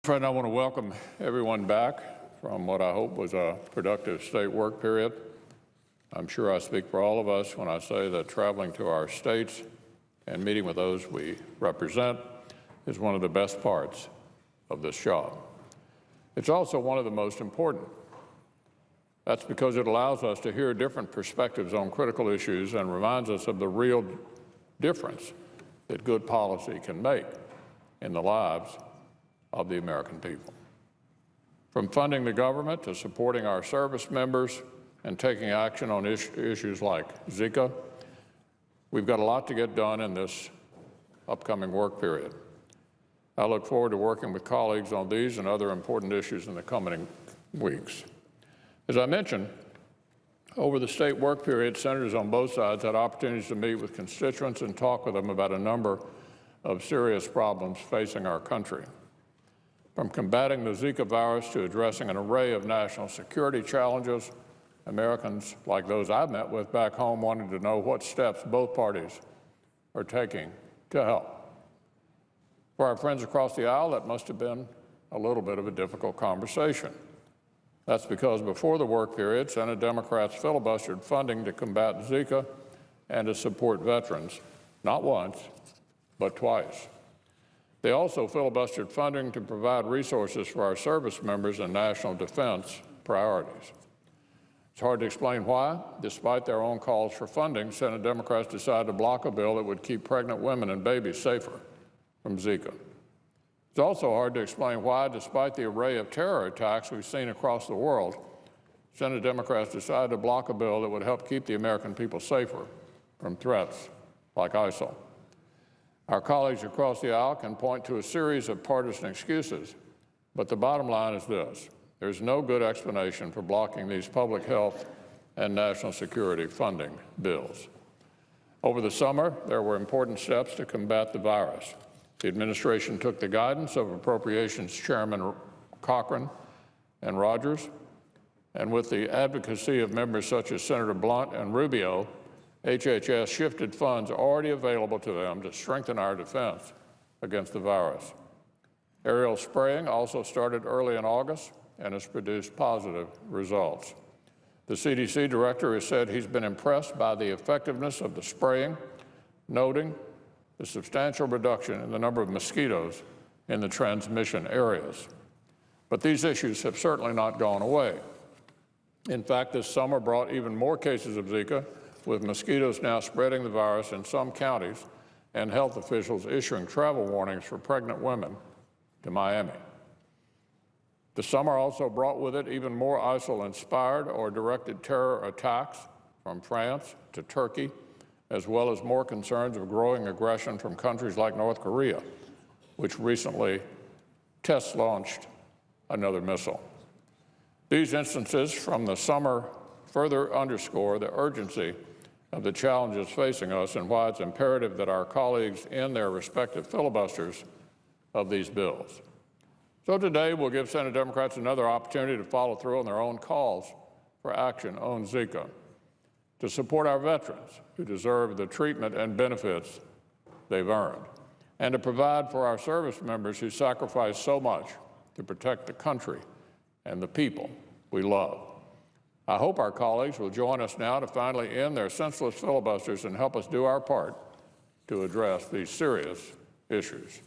Friend, I want to welcome everyone back from what I hope was a productive state work period. I'm sure I speak for all of us when I say that traveling to our states and meeting with those we represent is one of the best parts of this job. It's also one of the most important. That's because it allows us to hear different perspectives on critical issues and reminds us of the real difference that good policy can make in the lives of the American people. From funding the government to supporting our service members and taking action on issues like Zika, we've got a lot to get done in this upcoming work period. I look forward to working with colleagues on these and other important issues in the coming weeks. As I mentioned, over the state work period, senators on both sides had opportunities to meet with constituents and talk with them about a number of serious problems facing our country. From combating the Zika virus to addressing an array of national security challenges, Americans like those I've met with back home wanted to know what steps both parties are taking to help. For our friends across the aisle, that must have been a little bit of a difficult conversation. That's because before the work period, Senate Democrats filibustered funding to combat Zika and to support veterans, not once, but twice. They also filibustered funding to provide resources for our service members and national defense priorities. It's hard to explain why, despite their own calls for funding, Senate Democrats decided to block a bill that would keep pregnant women and babies safer from Zika. It's also hard to explain why, despite the array of terror attacks we've seen across the world, Senate Democrats decided to block a bill that would help keep the American people safer from threats like ISIL. Our colleagues across the aisle can point to a series of partisan excuses, but the bottom line is this: there's no good explanation for blocking these public health and national security funding bills. Over the summer, there were important steps to combat the virus. The administration took the guidance of Appropriations Chairman Cochran and Rogers, and with the advocacy of members such as Senator Blunt and Rubio, HHS shifted funds already available to them to strengthen our defense against the virus. Aerial spraying also started early in August and has produced positive results. The CDC director has said he's been impressed by the effectiveness of the spraying, noting the substantial reduction in the number of mosquitoes in the transmission areas. But these issues have certainly not gone away. In fact, this summer brought even more cases of Zika, with mosquitoes now spreading the virus in some counties and health officials issuing travel warnings for pregnant women to Miami. The summer also brought with it even more ISIL-inspired or directed terror attacks from France to Turkey, as well as more concerns of growing aggression from countries like North Korea, which recently test-launched another missile. These instances from the summer further underscore the urgency of the challenges facing us and why it's imperative that our colleagues end their respective filibusters of these bills. So today, we'll give Senate Democrats another opportunity to follow through on their own calls for action on Zika, to support our veterans who deserve the treatment and benefits they've earned, and to provide for our service members who sacrifice so much to protect the country and the people we love. I hope our colleagues will join us now to finally end their senseless filibusters and help us do our part to address these serious issues.